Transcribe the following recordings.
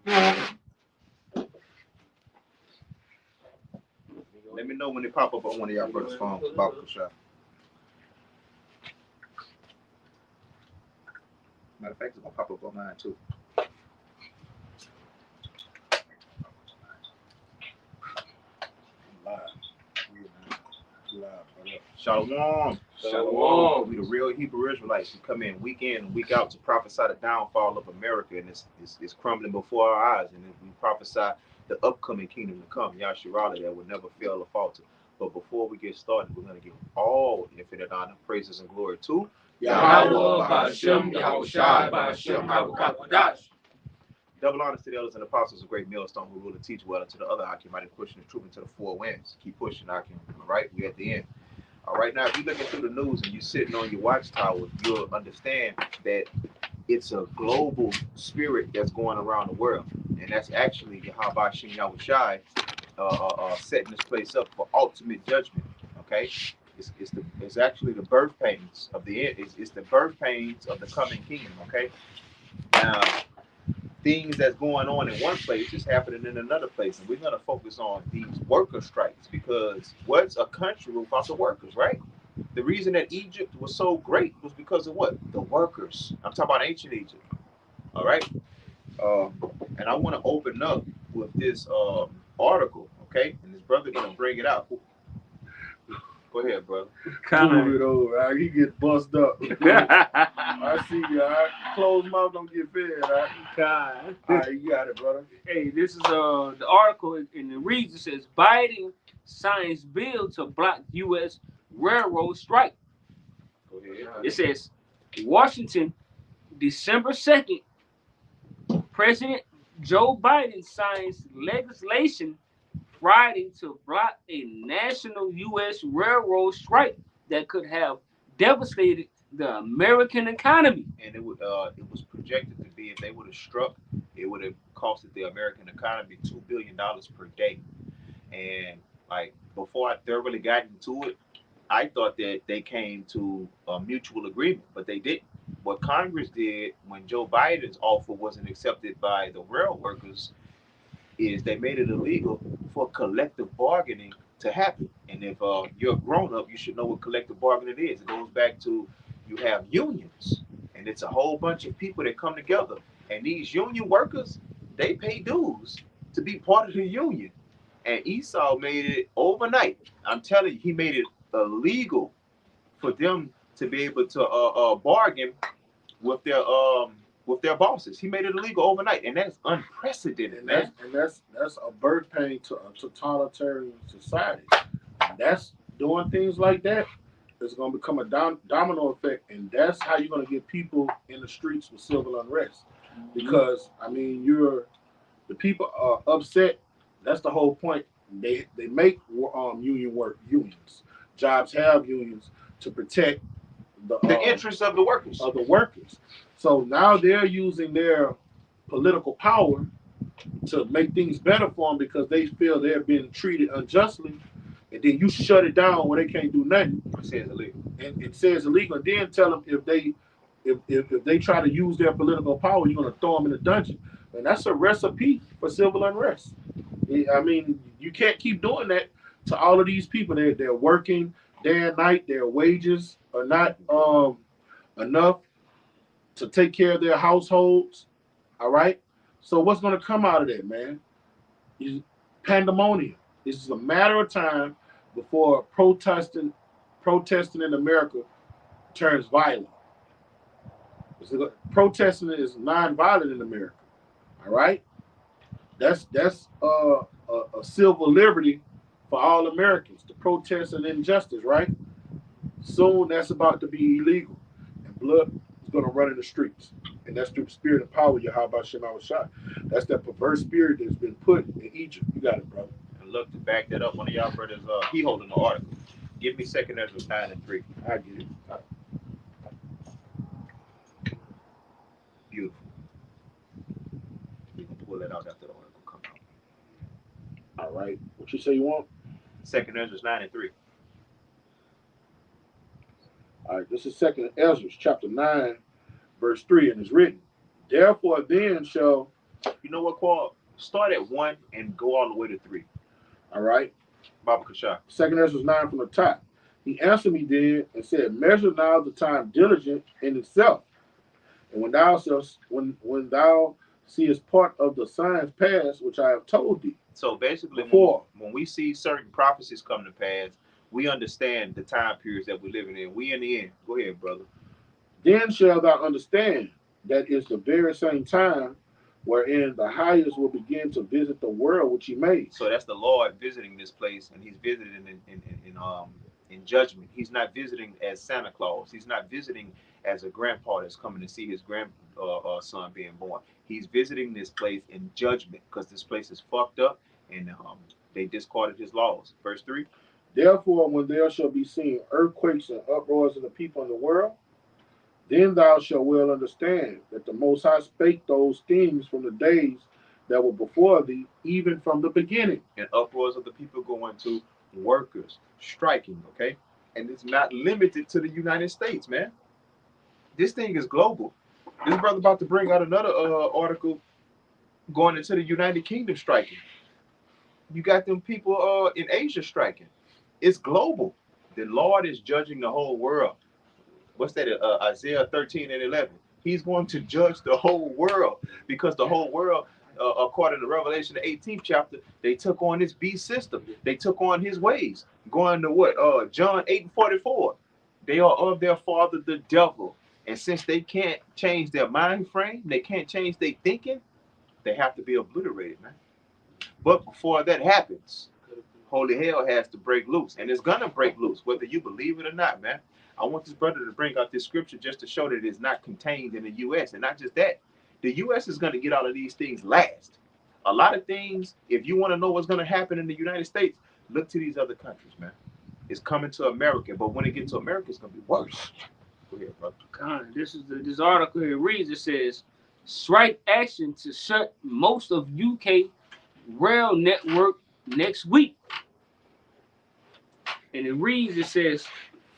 Let me know when they pop up on one of y'all brothers' phones. About for sure. Matter of fact, it's gonna pop up on mine too. Live. Shalom. Shalom. We the real Hebrew Israelites who come in week and week out to prophesy the downfall of America, and it's crumbling before our eyes. And we prophesy the upcoming kingdom to come, Yasharala, that will never fail or falter. But before we get started, we're going to give all infinite honor, praises, and glory to Yahweh, Ba'ashem, Yahushai, Ba'ashem, Habakkuk. double honors to the elders and apostles of great millstone who rule and teach well, and to the other Akim, mighty pushing the truth into the four winds. Keep pushing, Akim. All right, we at the end. All right, now if you're looking through the news and you're sitting on your watchtower, you'll understand that it's a global spirit that's going around the world, and that's actually Yahweh Shem Yahushai setting this place up for ultimate judgment. Okay, it's actually the birth pains of the end. It's the birth pains of the coming kingdom. Okay, now things that's going on in one place is happening in another place, and we're going to focus on these worker strikes because what's a country without the workers, right? The reason that Egypt was so great was because of what? The workers. I'm talking about ancient Egypt. All right. And I want to open up with this article, okay? And this brother gonna bring it out. Go ahead, brother. Move it over. He get bust up. I see you. Closed mouth don't get fed. All right, you got it, brother. Hey, this is the article, and it reads. It says Biden signs bill to block U.S. railroad strike. Go ahead. It says Washington, December 2nd. President Joe Biden signs legislation Friday to block a national U.S. railroad strike that could have devastated the American economy. And it was projected to be, if they would have struck, it would have costed the American economy $2 billion per day. And like before I thoroughly got into it, I thought that they came to a mutual agreement, but they didn't. What Congress did when Joe Biden's offer wasn't accepted by the rail workers is they made it illegal for collective bargaining to happen. And if you're a grown up, you should know what collective bargaining is. It goes back to you have unions, and it's a whole bunch of people that come together. And these union workers, they pay dues to be part of the union. And Esau made it overnight. I'm telling you, he made it illegal for them to be able to bargain with their bosses. He made it illegal overnight, and that's unprecedented, man. That's a birth pain to a totalitarian society. And that's doing things like that. It's going to become a domino effect, and that's how you're going to get people in the streets with civil unrest. Because I mean, the people are upset. That's the whole point. They make unions. Jobs have unions to protect the interests of the workers. So now they're using their political power to make things better for them because they feel they're being treated unjustly, and then you shut it down where they can't do nothing. It says illegal. And it says illegal. And then tell them if they try to use their political power, you're going to throw them in a dungeon. And that's a recipe for civil unrest. I mean, you can't keep doing that to all of these people. They're working day and night. Their wages are not enough to take care of their households. All right. So what's going to come out of that, man? Is pandemonium. This is a matter of time before protesting in America turns violent. Protesting is non-violent in America. All right. That's a civil liberty for all Americans to protest an injustice, right? Soon that's about to be illegal, and blood is going to run in the streets, and that's through the spirit and power of Yahweh Shem Shai. That's that perverse spirit that's been put in Egypt. You got it, brother. And look, to back that up, one of y'all brothers, he holding the article. Give me 2 Ezra 9:3. I get it. Beautiful. We can pull that out after the article comes out. All right. What you say you want? 2 Ezra 9:3. All right. This is 2 Ezra chapter 9, verse 3, and it's written, "Therefore then shall You know what, Qual? Start at 1 and go all the way to 3. All right. Baba Kasha. Second Ezra 9 from the top. He answered me then and said, measure now the time diligent in itself. And when thou seest part of the signs pass, which I have told thee. So basically, Before. when we see certain prophecies come to pass, we understand the time periods that we're living in. We in the end. Go ahead, brother. Then shalt thou understand that is the very same time wherein the highest will begin to visit the world which he made. So that's the Lord visiting this place, and he's visiting in judgment. He's not visiting as Santa Claus. He's not visiting as a grandpa that's coming to see his son being born. He's visiting this place in judgment because this place is fucked up and they discarded his laws. Verse 3. Therefore, when there shall be seen earthquakes and uproars in the people in the world, then thou shalt well understand that the Most High spake those things from the days that were before thee, even from the beginning. And uproars of the people going to workers striking, okay? And it's not limited to the United States, man. This thing is global. This brother about to bring out another article going into the United Kingdom striking. You got them people in Asia striking. It's global. The Lord is judging the whole world. What's that? Isaiah 13 and 11. He's going to judge the whole world because the whole world, according to Revelation, the 18th chapter, they took on this beast system. They took on his ways. Going to what? John 8 and 44. They are of their father, the devil. And since they can't change their mind frame, they can't change their thinking, they have to be obliterated, man. But before that happens, holy hell has to break loose. And it's going to break loose, whether you believe it or not, man. I want this brother to bring out this scripture just to show that it's not contained in the U.S. And not just that. The U.S. is going to get all of these things last. A lot of things, if you want to know what's going to happen in the United States, look to these other countries, man. It's coming to America. But when it gets to America, it's going to be worse. Go ahead, brother. God, this article here reads, it says, strike action to shut most of UK rail network next week. And it reads, it says,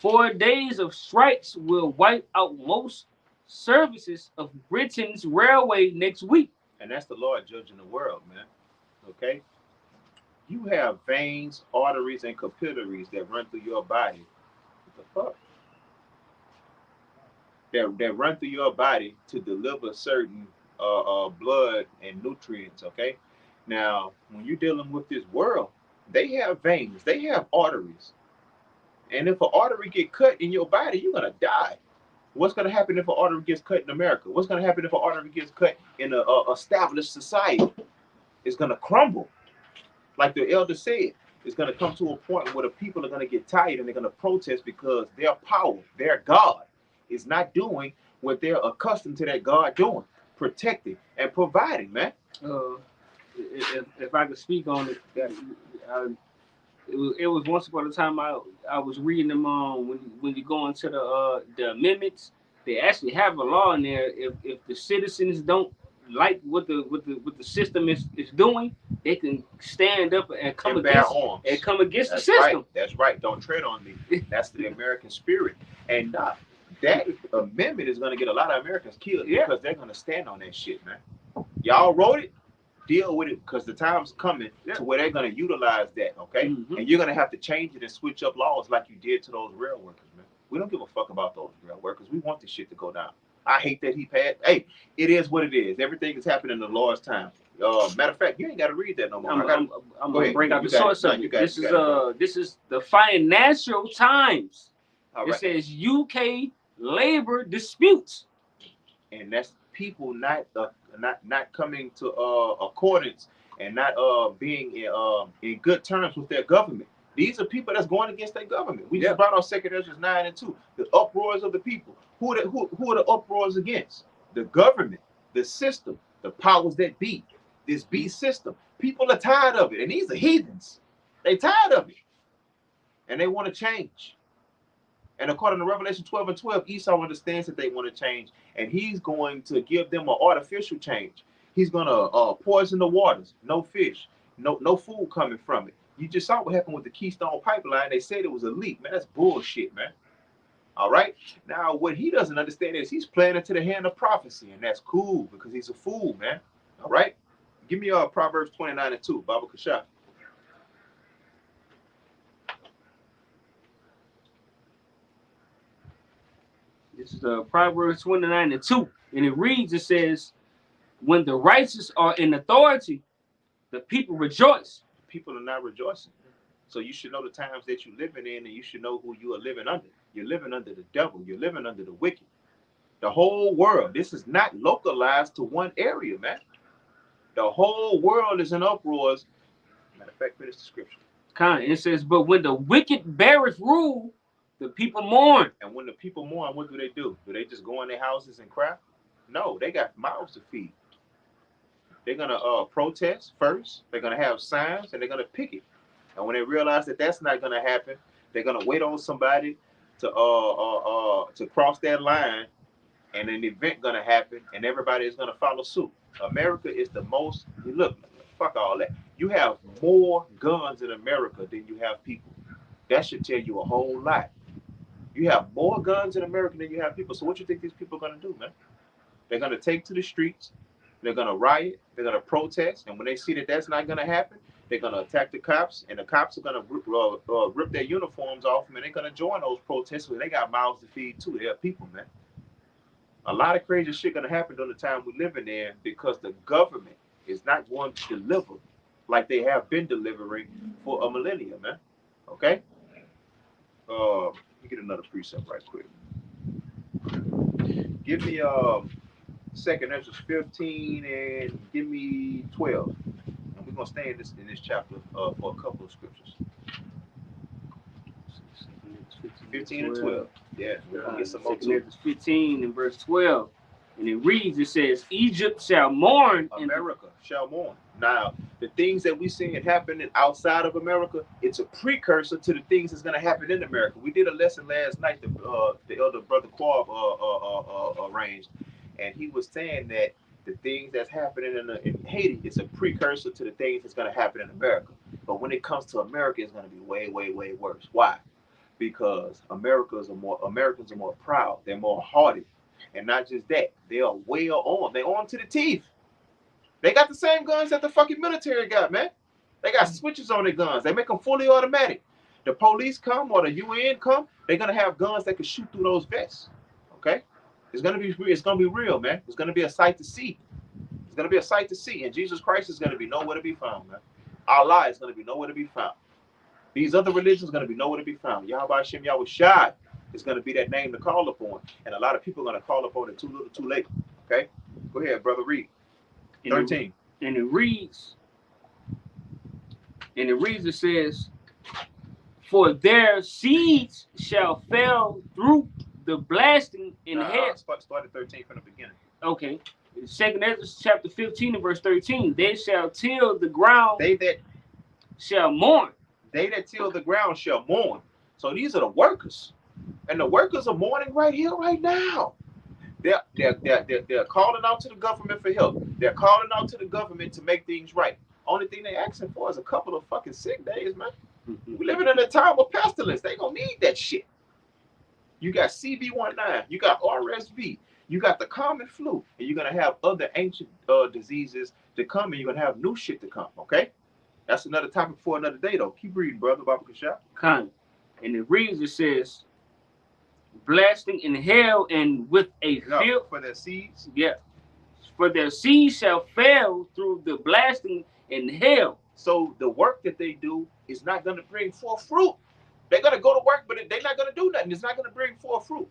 4 days of strikes will wipe out most services of Britain's railway next week. And that's the Lord judging the world, man. Okay? You have veins, arteries, and capillaries that run through your body. What the fuck? That run through your body to deliver certain blood and nutrients, okay? Now, when you're dealing with this world, they have veins, they have arteries. And if an artery get cut in your body, you're going to die. What's going to happen if an artery gets cut in America? What's going to happen if an artery gets cut in an established society? It's going to crumble. Like the elder said, it's going to come to a point where the people are going to get tired and they're going to protest because their power, their God, is not doing what they're accustomed to that God doing, protecting and providing, man. If I could speak on it, it was once upon a time I was reading them when you go into the amendments, they actually have a law in there. If the citizens don't like what the system is doing, they can stand up and come against the system. Right. That's right. Don't tread on me. That's the American spirit. And that amendment is going to get a lot of Americans killed because they're going to stand on that shit, man. Y'all wrote it. Deal with it because the time's coming to where they're going to utilize that, okay? Mm-hmm. And you're going to have to change it and switch up laws like you did to those rail workers, man. We don't give a fuck about those rail workers. We want this shit to go down. I hate that he passed. Hey, it is what it is. Everything is happening in the Lord's time. Matter of fact, you ain't got to read that no more. I'm going to bring out the source of it. This is the Financial Times. Right. It says UK labor disputes. And that's people not coming to accordance and not being in good terms with their government. These are people that's going against their government. We just brought out 2 Ezra 9 and 2. The uproars of the people. Who are the uproars against? The government, the system, the powers that be. This beast system. People are tired of it, and these are heathens. They tired of it, and they want to change. And according to Revelation 12 and 12, Esau understands that they want to change, and he's going to give them an artificial change. He's going to poison the waters. No fish, no food coming from it. You just saw what happened with the Keystone Pipeline. They said it was a leak. Man, that's bullshit, man. All right? Now, what he doesn't understand is he's playing into the hand of prophecy, and that's cool because he's a fool, man. All right? Give me Proverbs 29:2, Baba Kashaf. This is Proverbs 29:2. And it reads, it says, when the righteous are in authority, the people rejoice. People are not rejoicing. So you should know the times that you're living in, and you should know who you are living under. You're living under the devil. You're living under the wicked. The whole world. This is not localized to one area, man. The whole world is in uproars. Matter of fact, finish the scripture. It says, but when the wicked beareth rule, the people mourn. And when the people mourn, what do? Do they just go in their houses and cry? No, they got mouths to feed. They're gonna protest first. They're gonna have signs, and they're gonna picket. And when they realize that that's not gonna happen, they're gonna wait on somebody to cross that line, and an event gonna happen, and everybody is gonna follow suit. America is the most. Look, fuck all that. You have more guns in America than you have people. That should tell you a whole lot. You have more guns in America than you have people. So what you think these people are gonna do, man? They're gonna take to the streets. They're gonna riot. They're gonna protest. And when they see that that's not gonna happen, they're gonna attack the cops. And the cops are gonna rip their uniforms off them, and they're gonna join those protests. They got mouths to feed too. They're people, man. A lot of crazy shit gonna happen during the time we're living in because the government is not going to deliver like they have been delivering for a millennium, man. Okay. Let me get another precept right quick. Give me 2nd Ezra 15 and give me 12. And we're gonna stay in this chapter for a couple of scriptures. 15 and 12. Yeah, we're gonna get some more. 2 Ezra 15 and verse 12. And it reads, it says, Egypt shall mourn. America shall mourn. Now, the things that we seeing happening outside of America, it's a precursor to the things that's going to happen in America. We did a lesson last night, the elder brother Quab arranged, and he was saying that the things that's happening in Haiti is a precursor to the things that's going to happen in America. But when it comes to America, it's going to be way, way, way worse. Why? Because Americans are more proud. They're more hardy. And not just that, they are well armed. They're armed to the teeth. They got the same guns that the fucking military got, man. They got switches on their guns. They make them fully automatic. The police come or the UN come, they're gonna have guns that can shoot through those vests. Okay, it's gonna be real, man. It's gonna be a sight to see. It's gonna be a sight to see, and Jesus Christ is gonna be nowhere to be found, man. Allah is gonna be nowhere to be found. These other religions are gonna be nowhere to be found. Yahweh Hashem Yahweh Shai is gonna be that name to call upon, and a lot of people are gonna call upon it too little, too late. Okay, go ahead, brother. Read. 13. And it reads, it says, for their seeds shall fail through the blasting in hell. Start at 13 from the beginning. Okay. 2nd Ezra chapter 15 and verse 13. They shall till the ground. They that shall mourn. They that till the ground shall mourn. So these are the workers. And the workers are mourning right here, right now. They're calling out to the government for help. They're calling out to the government to make things right. Only thing they're asking for is a couple of fucking sick days, man. We're living in a time of pestilence. They gonna need that shit. You got CV19, you got RSV, you got the common flu, and you're gonna have other ancient diseases to come, and you're gonna have new shit to come. Okay, that's another topic for another day, though. Keep reading, brother. Baba Kashaf. And it reads, it says, blasting in hell and with a field for their seeds. Yeah, for their seeds shall fail through the blasting in hell. So the work that they do is not going to bring forth fruit. They're going to go to work, but they're not going to do nothing. It's not going to bring forth fruit.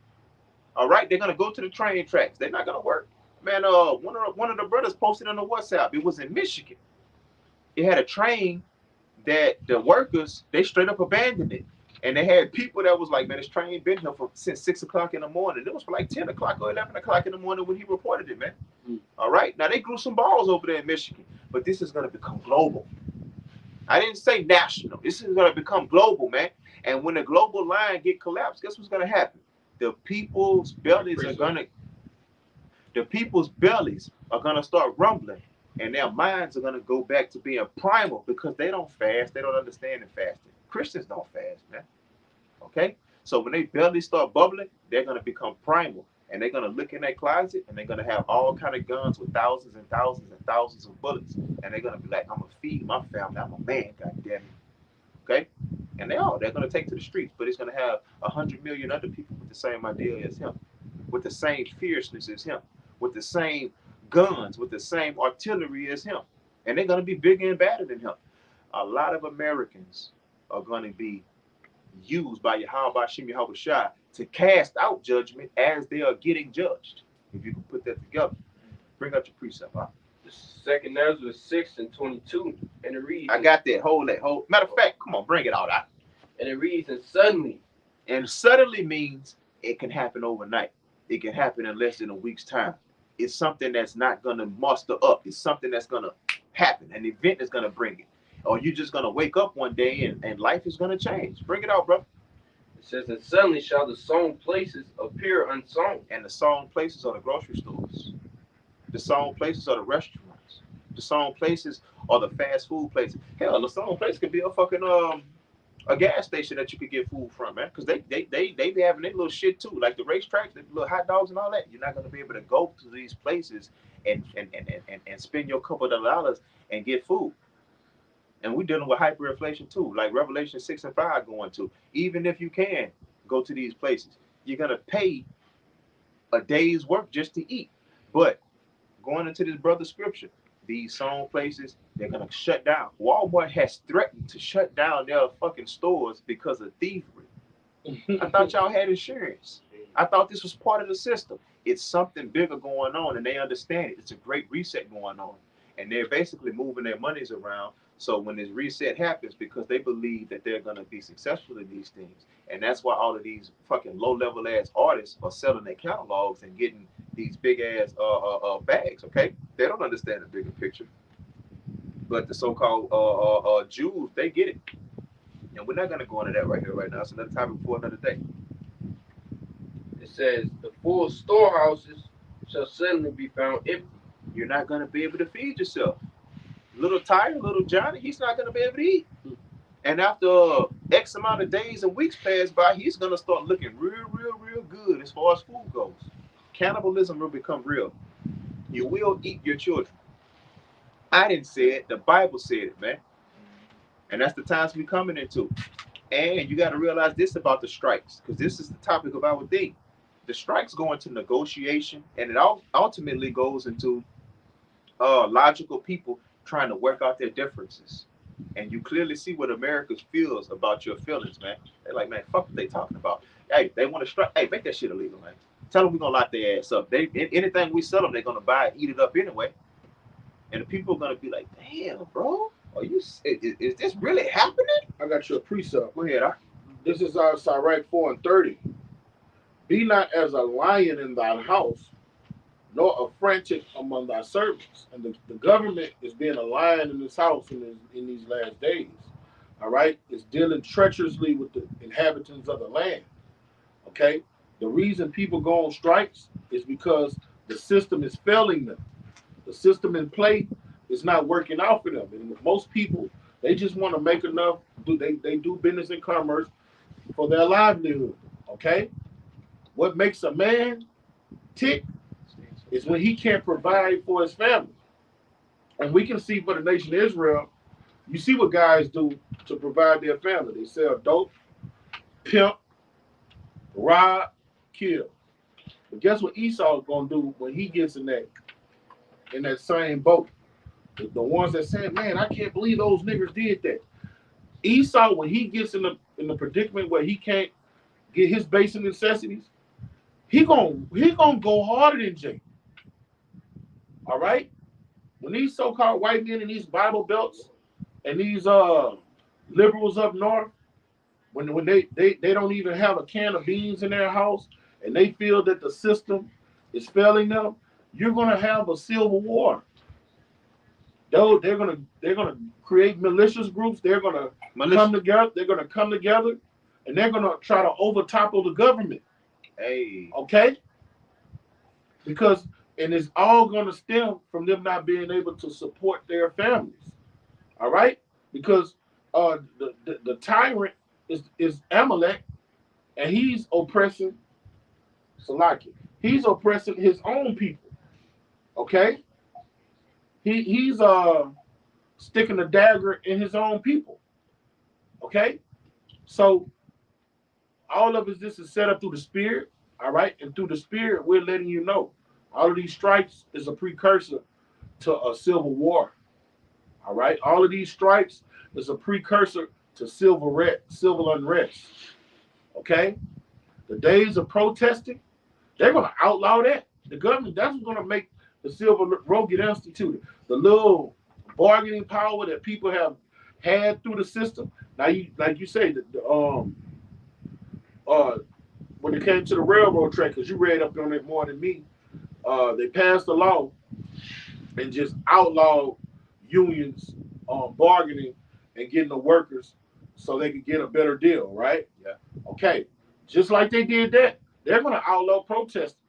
All right, they're going to go to the train tracks. They're not going to work. Man, one of the brothers posted on the WhatsApp. It was in Michigan. It had a train that the workers, they straight up abandoned it. And they had people that was like, man, this train been here since 6 o'clock in the morning. It was for like 10 o'clock or 11 o'clock in the morning when he reported it, man. All right. Now, they grew some balls over there in Michigan. But this is going to become global. I didn't say national. This is going to become global, man. And when the global line get collapsed, guess what's going to happen? The people's bellies are going to start rumbling. And their minds are going to go back to being primal because they don't fast. They don't understand the fasting. Christians don't fast, man. Okay? So when they belly start bubbling, they're going to become primal. And they're gonna look in their closet and they're gonna have all kind of guns with thousands and thousands and thousands of bullets. And they're gonna be like, I'm gonna feed my family. I'm a man, goddamn it. Okay? And they're gonna take to the streets, but it's gonna have 100 million other people with the same idea as him, with the same fierceness as him, with the same guns, with the same artillery as him. And they're gonna be bigger and badder than him. A lot of Americans are gonna be used by Yahweh Shem Yahweh Shai to cast out judgment as they are getting judged. If you can put that together, bring up your precept. Huh? Second Ezra 6:22, and it reads. I got that. Hold. Matter of fact, come on, bring it out. And it reads, and suddenly. And suddenly means it can happen overnight. It can happen in less than a week's time. It's something that's not gonna muster up. It's something that's gonna happen. An event is gonna bring it. Or you're just gonna wake up one day and life is gonna change. Bring it out, bro. It says, and suddenly shall the sown places appear unsown. And the sown places are the grocery stores. The sown places are the restaurants. The sown places are the fast food places. Hell, the sown place could be a fucking a gas station that you could get food from, man. Because they be having their little shit too, like the racetracks, the little hot dogs and all that. You're not gonna be able to go to these places and spend your couple of dollars and get food. And we're dealing with hyperinflation too, like Revelation 6 and 5 going to. Even if you can go to these places, you're gonna pay a day's work just to eat. But going into this brother's scripture, these sown places, they're gonna shut down. Walmart has threatened to shut down their fucking stores because of thievery. I thought y'all had insurance. I thought this was part of the system. It's something bigger going on, and they understand it. It's a great reset going on, and they're basically moving their monies around. So when this reset happens, because they believe that they're gonna be successful in these things, and that's why all of these fucking low-level ass artists are selling their catalogs and getting these big ass bags. Okay, they don't understand the bigger picture, but the so-called Jews, they get it, and we're not gonna go into that right here, right now. It's another topic for another day. It says, the full storehouses shall suddenly be found empty. You're not gonna be able to feed yourself. Little Tyre, little Johnny, he's not gonna be able to eat. And after X amount of days and weeks pass by, he's gonna start looking real good as far as food goes. Cannibalism will become real. You will eat your children. I didn't say it, the Bible said it, man. And that's the times we're coming into. And you got to realize this about the strikes, because this is the topic of our day. The strikes go into negotiation, and it ultimately goes into logical people trying to work out their differences. And you clearly see what America feels about your feelings, man. They're like, man, fuck what they talking about. Hey, they want to strike. Hey, make that shit illegal, man. Tell them we're going to lock their ass up. Anything we sell them, they're going to buy and eat it up anyway. And the people are going to be like, damn, bro, is this really happening? I got you a precept. Go ahead, This is our Sirach 4:30. Be not as a lion in thy house, nor a frantic among thy servants. And the government is being a lion in this house in these last days. All right? It's dealing treacherously with the inhabitants of the land. Okay? The reason people go on strikes is because the system is failing them. The system in play is not working out for them. And most people, they just want to make enough. They do business and commerce for their livelihood. Okay? What makes a man tick is when he can't provide for his family. And we can see for the nation of Israel, you see what guys do to provide their family. They sell dope, pimp, rob, kill. But guess what Esau's gonna do when he gets in that same boat? The ones that say, man, I can't believe those niggas did that. Esau, when he gets in the predicament where he can't get his basic necessities, he gonna go harder than Jake. All right? When these so-called white men in these Bible belts and these liberals up north, when they don't even have a can of beans in their house and they feel that the system is failing them, you're gonna have a civil war. They're gonna create malicious groups. They're gonna come together. They're gonna come together, and they're gonna try to overtopple the government. Hey. Okay. And it's all gonna stem from them not being able to support their families. All right. Because the tyrant is Amalek, and he's oppressing Salakia. He's oppressing his own people. Okay? He's sticking a dagger in his own people. Okay? So all of this is set up through the spirit, all right? And through the spirit, we're letting you know all of these strikes is a precursor to a civil war. All right? All of these strikes is a precursor to civil unrest. Okay? The days of protesting, they're gonna outlaw that. The government, that's what's gonna make the civil road get instituted. The little bargaining power that people have had through the system. Now you like you say when it came to the railroad track, because you read up on it more than me, they passed a law and just outlawed unions bargaining and getting the workers so they could get a better deal, right? Yeah. Okay. Just like they did that, they're going to outlaw protesting,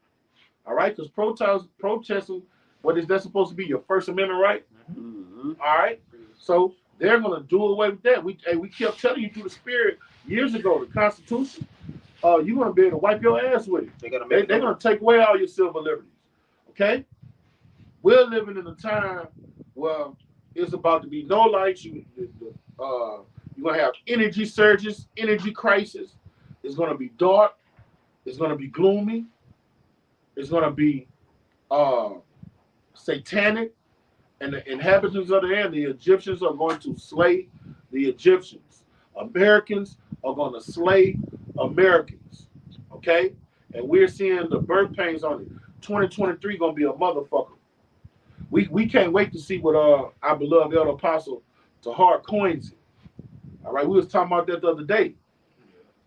all right? Because protesting, what is that supposed to be, your First Amendment right? Mm-hmm. All right? So they're going to do away with that. We kept telling you through the spirit years ago, the Constitution, you're going to be able to wipe your ass with it. They're going to take away all your civil liberties, okay? We're living in a time where it's about to be no lights. You're going to have energy surges, energy crisis. It's going to be dark. It's going to be gloomy. It's going to be satanic. And the inhabitants of the land, the Egyptians are going to slay the Egyptians. Americans are going to slay Americans. Okay? And we're seeing the birth pains on it. 2023 going to be a motherfucker. We can't wait to see what our beloved elder apostle Tahar coins it. All right, we was talking about that the other day.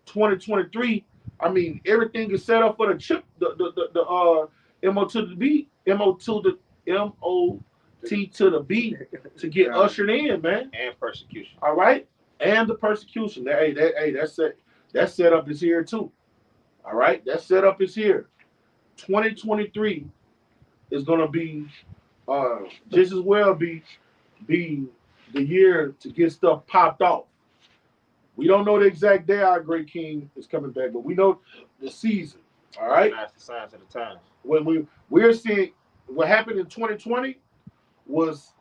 2023, I mean, everything is set up for the chip, the MO to the B, MOT to the B to get ushered in, man. And persecution. All right, and the persecution. That setup is here too. All right, that setup is here. 2023 is gonna be just as well be the year to get stuff popped off. We don't know the exact day our great king is coming back, but we know the season. All right. That's the signs of the times. When we're seeing what happened in 2020 was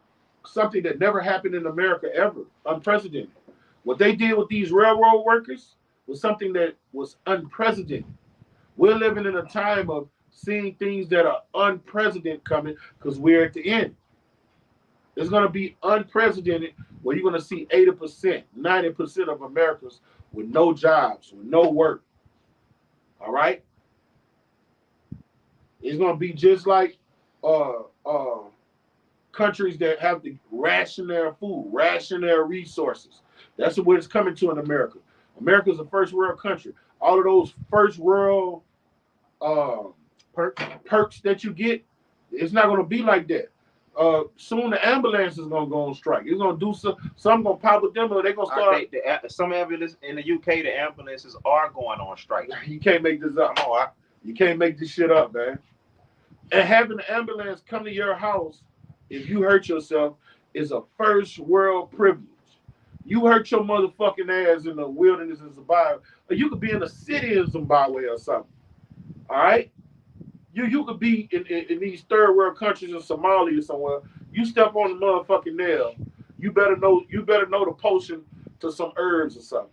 something that never happened in America ever, unprecedented. What they did with these railroad workers was something that was unprecedented. We're living in a time of seeing things that are unprecedented coming because we're at the end. It's going to be unprecedented where you're going to see 80%, 90% of Americans with no jobs, with no work. All right? It's going to be just like countries that have to ration their food, ration their resources. That's what it's coming to in America. America's a first world country. All of those first world perks that you get, it's not going to be like that. Soon the ambulance is gonna go on strike. It's gonna do some gonna pop with them, or they're gonna start. Some ambulance in the UK, the ambulances are going on strike. You can't make this up. Come on, you can't make this shit up, man. And having the ambulance come to your house if you hurt yourself is a first world privilege. You hurt your motherfucking ass in the wilderness in Zimbabwe, or you could be in the city in Zimbabwe or something. All right. You could be in these third world countries in Somalia or somewhere. You step on the motherfucking nail, you better know the potion to some herbs or something.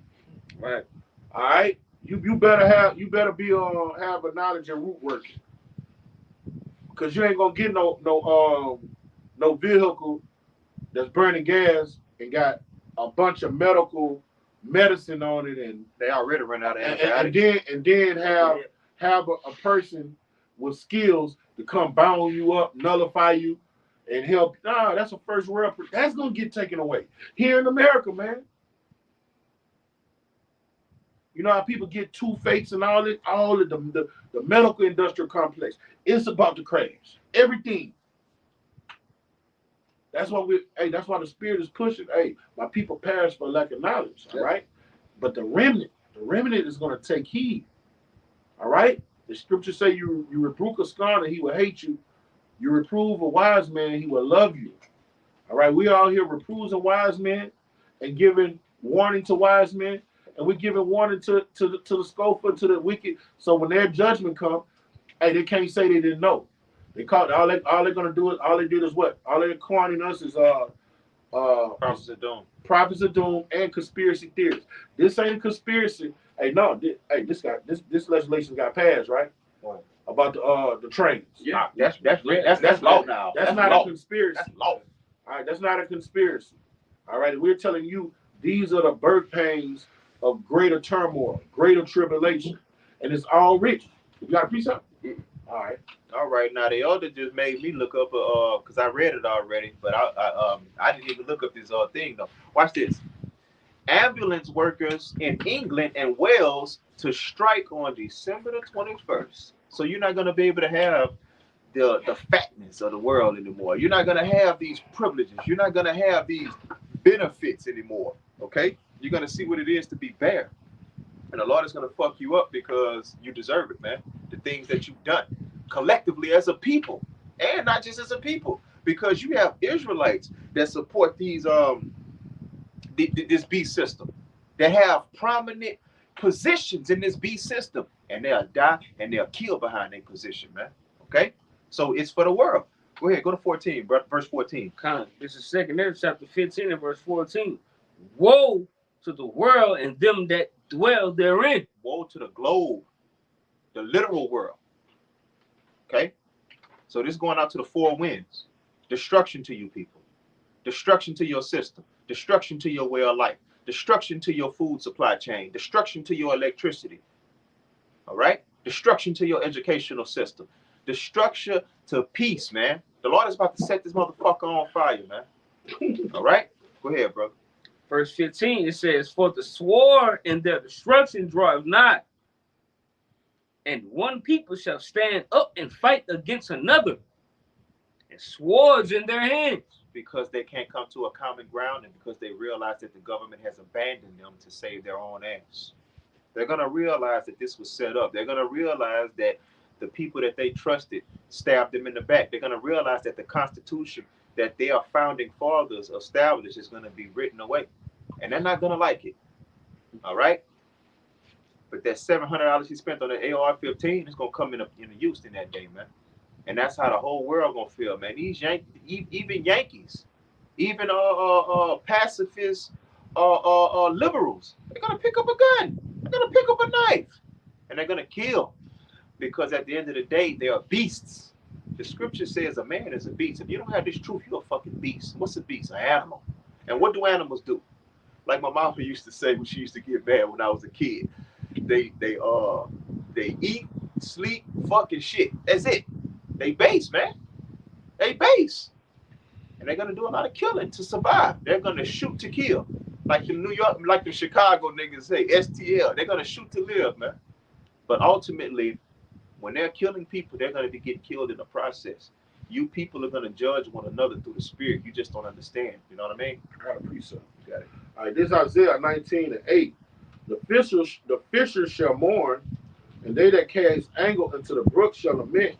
Right. All right. You better be have a knowledge of root working. Cause you ain't gonna get no vehicle that's burning gas and got a bunch of medical medicine on it, and they already run out of antibiotics. And then have a person with skills to come bound you up, nullify you, and help. Nah, that's a first world. That's gonna get taken away here in America, man. You know how people get two-faced and all of the medical industrial complex. It's about to crash. Everything. That's why that's why the spirit is pushing. Hey, my people perish for lack of knowledge. All right, but the remnant is gonna take heed. All right. The scriptures say you rebuke a scorner, he will hate you. You reprove a wise man, he will love you. All right, we all here reproving wise men and giving warning to wise men, and we're giving warning to the scoffer, to the wicked. So when their judgment comes, Hey, they can't say they didn't know. They caught all they're gonna do is all they did is what? All they're corning us is Prophets of doom. prophets of doom and conspiracy theories. This ain't a conspiracy. Hey, no, this legislation got passed, right? What? About the trains. Yeah. That's law now. That's not law. a conspiracy. That's law. All right, that's not a conspiracy. All right, we're telling you these are the birth pains of greater turmoil, greater tribulation, and it's all written. You got a precept? All right. All right, now the elder just made me look up because I read it already, but I didn't even look up this thing though. Watch this. Ambulance workers in England and Wales to strike on December the 21st. So you're not gonna be able to have the fatness of the world anymore. You're not gonna have these privileges. You're not gonna have these benefits anymore. Okay? You're gonna see what it is to be bare. And the Lord is gonna fuck you up because you deserve it, man. The things that you've done collectively as a people, and not just as a people, because you have Israelites that support these this beast system, that have prominent positions in this beast system, and they'll die and they'll kill behind their position, man. Okay, so it's for the world. Go ahead, go to 14, bro. Verse 14. This is 2 Ezra chapter 15 and verse 14. Woe to the world and them that dwell therein. Woe to the globe, the literal world. Okay, so this is going out to the four winds. Destruction to you people, destruction to your system, destruction to your way of life, destruction to your food supply chain, destruction to your electricity. All right, destruction to your educational system, destruction to peace, man. The Lord is about to set this motherfucker on fire, man. All right, go ahead, bro. Verse 15, it says, for the sword and their destruction draweth not, and one people shall stand up and fight against another, and swords in their hands. Because they can't come to a common ground, and because they realize that the government has abandoned them to save their own ass. They're going to realize that this was set up. They're going to realize that the people that they trusted stabbed them in the back. They're going to realize that the Constitution that their founding fathers established is going to be written away. And they're not going to like it. All right? But that $700 he spent on the AR-15 is going to come in use in that day, man. And that's how the whole world going to feel, man. These even Yankees, even pacifists, liberals, they're going to pick up a gun. They're going to pick up a knife. And they're going to kill. Because at the end of the day, they are beasts. The scripture says a man is a beast. If you don't have this truth, you're a fucking beast. What's a beast? An animal. And what do animals do? Like my mama used to say when she used to get mad when I was a kid. They eat, sleep, fucking shit. That's it. They base, man. They base. And they're gonna do a lot of killing to survive. They're gonna shoot to kill. Like the New York, like the Chicago niggas say, STL. They're gonna shoot to live, man. But ultimately, when they're killing people, they're gonna be getting killed in the process. You people are gonna judge one another through the spirit. You just don't understand. You know what I mean? I got a precept. You got it. All right, this is Isaiah 19:8. The fishers shall mourn, and they that cast angle into the brook shall lament,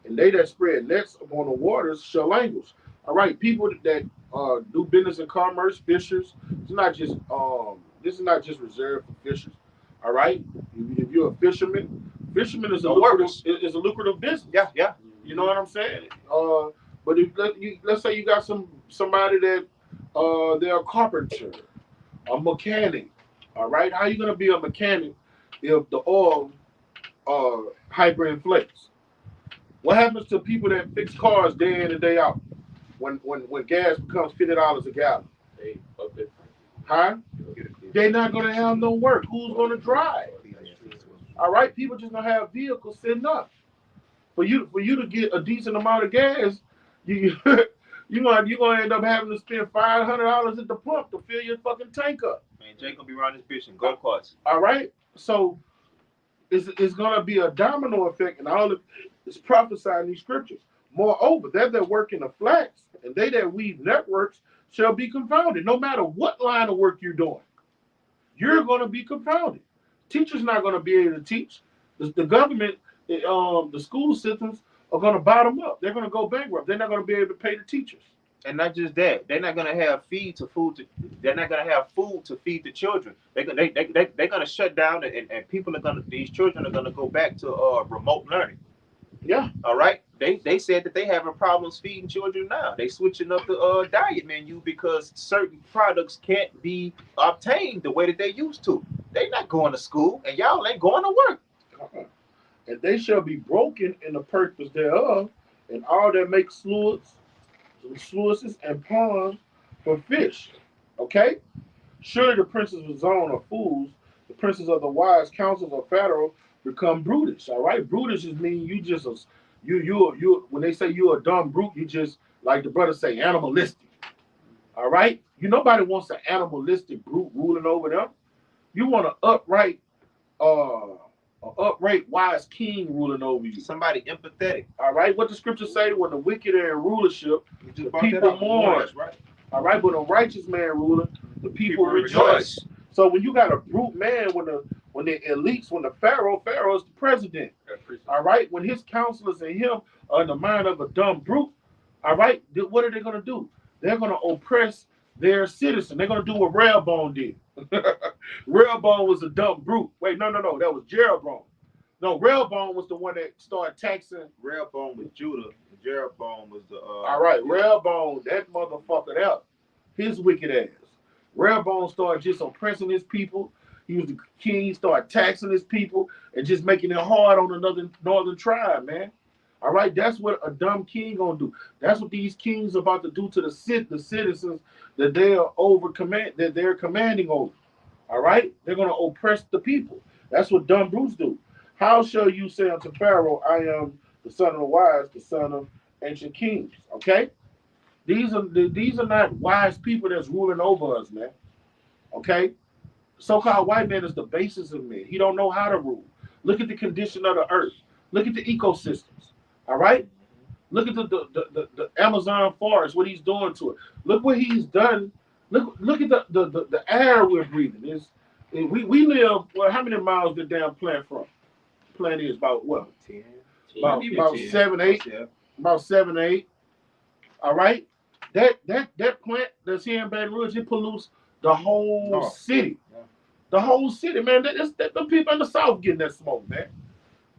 and they that spread nets upon the waters shall languish. All right, people that do business and commerce, fishers. It's not just this is not just reserved for fishers. All right, if you're a fisherman is a lucrative business. Yeah, yeah. You know what I'm saying? But if let's say you got somebody that they're a carpenter, a mechanic. All right, how you gonna be a mechanic if the oil hyperinflates? What happens to people that fix cars day in and day out when gas becomes $50 a gallon? Huh? They're not gonna have no work. Who's gonna drive? All right, people just gonna have vehicles sitting up. For you to get a decent amount of gas, you're gonna end up having to spend $500 at the pump to fill your fucking tank up. Man, Jake gonna be around this bitch in go-karts. All right, so it's gonna be a domino effect, and all of it's prophesied in these scriptures. Moreover, they that work in the flax and they that weave networks shall be confounded. No matter what line of work you're doing, you're gonna be confounded. Teachers not gonna be able to teach. The government, the school systems are gonna bottom up. They're gonna go bankrupt. They're not gonna be able to pay the teachers. And not just that, they're not gonna have they're not gonna have food to feed the children. They're gonna shut down, and people are gonna, these children are gonna go back to remote learning. Yeah. All right. They said that they having problems feeding children now. They switching up the diet menu because certain products can't be obtained the way that they used to. They not going to school, and y'all ain't going to work. And they shall be broken in the purpose thereof, and all that make sluices and ponds for fish. Okay? Surely the princes of Zone are fools, the princes of the wise councils of Pharaoh become brutish. All right? Brutish is mean you just you when they say you're a dumb brute, you just like the brother say animalistic. All right? Nobody wants an animalistic brute ruling over them. You want an upright wise king ruling over you. Somebody empathetic. All right, what the scripture say? When the wicked are in rulership, the people mourn. Right. All right, but a righteous man ruling, the people rejoice. So when you got a brute man, when the elites, when the Pharaoh is the president. All right, when his counselors and him are in the mind of a dumb brute. All right, what are they going to do? They're going to oppress their citizen. They're going to do what Rehoboam did. Rehoboam was a dumb brute. Wait, no, that was Jeroboam. No, Rehoboam was the one that started taxing. Rehoboam was Judah. Jeroboam was the. All right, Rehoboam, that motherfucker there, his wicked ass. Rehoboam started just oppressing his people. He was the king. He started taxing his people and just making it hard on another northern tribe, man. All right, that's what a dumb king gonna do. That's what these kings are about to do to the citizens that they are that they're commanding over. All right, they're gonna oppress the people. That's what dumb brutes do. How shall you say unto Pharaoh, I am the son of the wise, the son of ancient kings? Okay, these are not wise people that's ruling over us, man. Okay, so-called white man is the basis of men. He don't know how to rule. Look at the condition of the earth. Look at the ecosystems. All right, look at the Amazon forest, what he's doing to it. Look what he's done. Look at the air we're breathing. We live, well, how many miles did damn plant from? Plant is about what? 10. About 7, 8. Yeah. About 7, 8. All right. That plant that's here in Baton Rouge, it pollutes the whole city. Yeah. The whole city, man. The people in the South getting that smoke, man.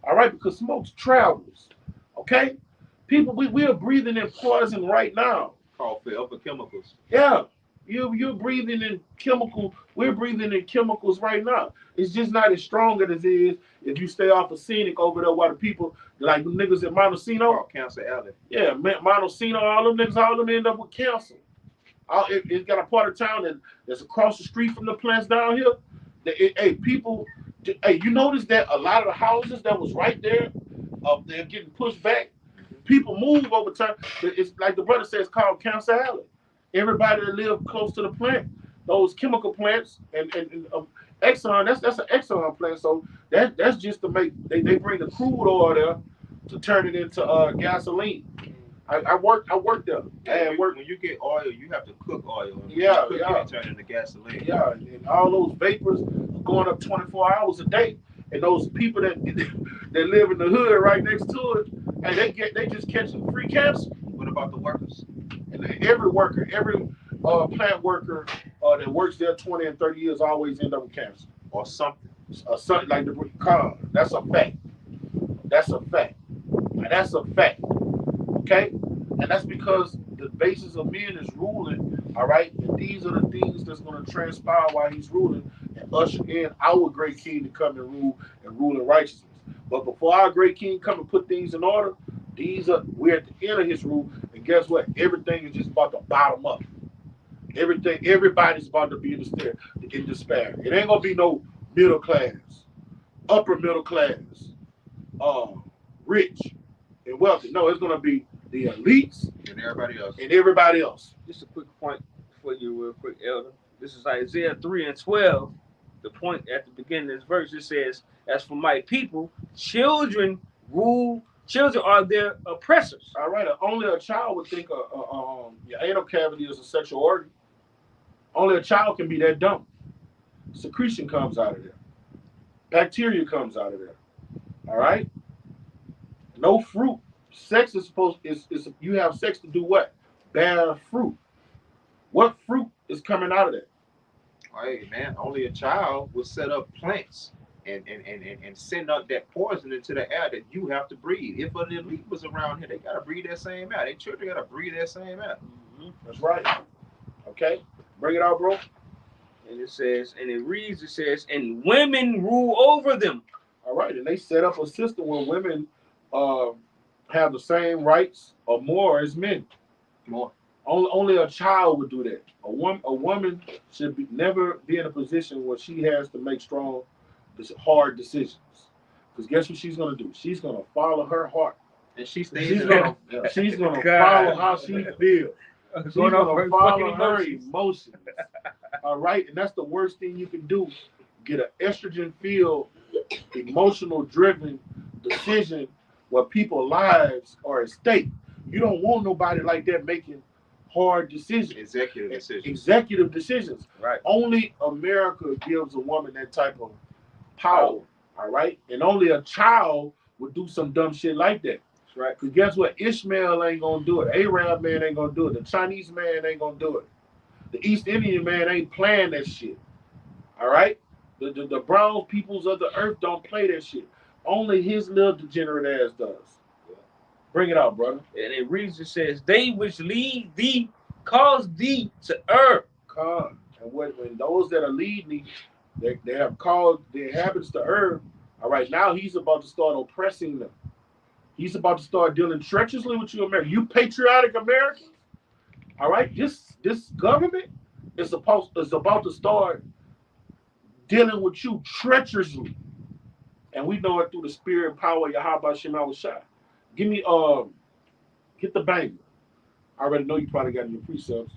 All right, because smoke travels. Okay? People, we are breathing in poison right now. Called for upper chemicals. Yeah. You're breathing in chemical. We're breathing in chemicals right now. It's just not as strong as it is if you stay off of scenic over there while the people, like the niggas at Montesino. Cancer Alley. Yeah, Montesino, all them niggas, all them end up with cancer. It's got a part of town that's across the street from the plants down here. People, you notice that a lot of the houses that was right there, they're getting pushed back. People move over time. It's like the brother says, called Cancer Alley. Everybody that live close to the plant, those chemical plants, and Exxon, that's an Exxon plant. So that's just to make they bring the crude oil there to turn it into gasoline. I worked there. Yeah, when you get oil, you have to cook oil. Yeah. It turn into gasoline. Yeah, and all those vapors going up 24 hours a day. And those people that live in the hood right next to it, and they just catch free cancer. What about the workers? And every worker, every plant worker that works there 20 and 30 years always end up with cancer. Or something. Something like the car. That's a fact. That's a fact. And that's a fact. Okay? And that's because the basis of men is ruling, all right? And these are the things that's going to transpire while he's ruling and usher in our great king to come and rule in righteousness. But before our great king come and put things in order, we're at the end of his rule, and guess what? Everything is just about to bottom up. Everybody's about to be in despair. It ain't gonna be no middle class, upper middle class, rich and wealthy. No, it's gonna be the elites and everybody else. Just a quick point for you, real quick, Elder. This is Isaiah 3:12. The point at the beginning of this verse, it says, "As for my people, children are their oppressors." All right. Only a child would think your anal cavity is a sexual organ. Only a child can be that dumb. Secretion comes out of there. Bacteria comes out of there. All right. No fruit. Sex is you have sex to do what? Bear fruit. What fruit is coming out of that? Hey man, only a child will set up plants and send out that poison into the air that you have to breathe. If an elite was around here, they gotta breathe that same air. Their children gotta breathe that same air. That's right. Okay, bring it out, bro. And it says, and it reads, it says, and women rule over them. All right, and they set up a system where women have the same rights or more as men. More. Only a child would do that. A woman should never be in a position where she has to make strong, hard decisions. Because guess what she's gonna do? She's gonna follow her heart. And she's gonna follow how she feels. She's gonna follow her emotions. All right, and that's the worst thing you can do. Get an estrogen-filled, emotional-driven decision where people's lives are at stake. You don't want nobody like that making hard decisions. Executive decisions. Right. Only America gives a woman that type of power. All right, and only a child would do some dumb shit like that. That's right. Because guess what? Ishmael ain't gonna do it. Arab man ain't gonna do it. The Chinese man ain't gonna do it. The East Indian man ain't playing that shit. All right? The brown peoples of the earth don't play that shit. Only his little degenerate ass does. Bring it out, brother. And it reads, it says, they which lead thee cause thee to err. And when those that are leading thee, they have called the inhabitants to err. All right, now he's about to start oppressing them. He's about to start dealing treacherously with you, America. You patriotic Americans. All right, this government is about to start dealing with you treacherously, and we know it through the spirit and power of Yahweh Shema Shai. Give me get the banger. I already know you probably got in your precepts.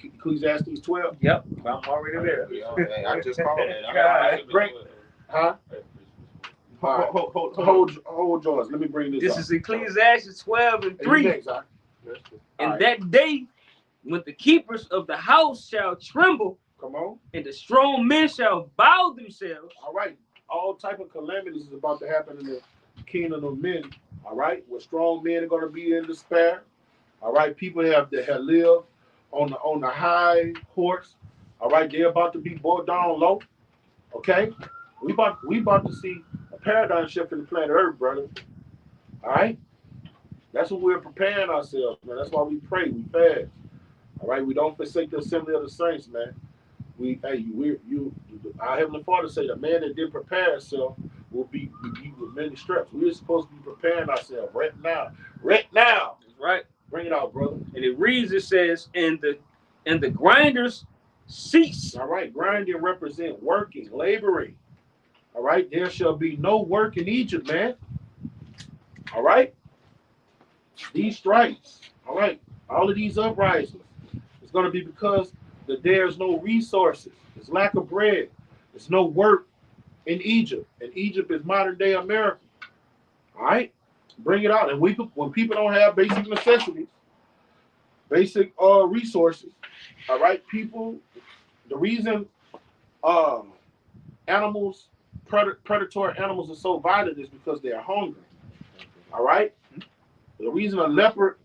Ecclesiastes 12. Yep, I'm already there. I just called it. Great. Huh? Hold yours. Let me bring this. This is Ecclesiastes 12 and 3. And that day, when the keepers of the house shall tremble, come on, and the strong men shall bow themselves. All right, all type of calamities is about to happen in the kingdom of men. All right, where strong men are going to be in despair. All right, people have lived on the high horse. All right, they're about to be brought down low. Okay, we about to see a paradigm shift in the planet Earth, brother. All right. That's what we're preparing ourselves, man. That's why we pray, we fast. All right, we don't forsake the assembly of the saints, man. Our Heavenly Father say the man that didn't prepare himself will be with many straps. We're supposed to be preparing ourselves right now. Right now. That's right. Bring it out, brother. And it reads, it says, and the grinders cease. All right, grinding represent working, laboring. All right, there shall be no work in Egypt, man. All right. These strikes, all right, all of these uprisings, it's going to be because there's no resources. There's lack of bread. There's no work in Egypt. And Egypt is modern day America. All right? Bring it out. And when people don't have basic necessities, basic resources, all right, people, the reason animals, predatory animals are so violent is because they are hungry. All right? The reason a leopard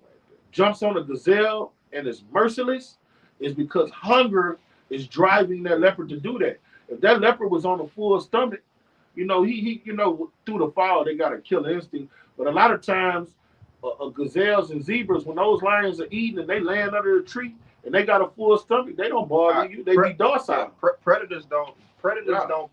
jumps on a gazelle and is merciless is because hunger is driving that leopard to do that. If that leopard was on a full stomach, he through the fall, they got a killer instinct. But a lot of times, gazelles and zebras, when those lions are eating and they land under a tree and they got a full stomach, they don't bother you. They be docile. Predators don't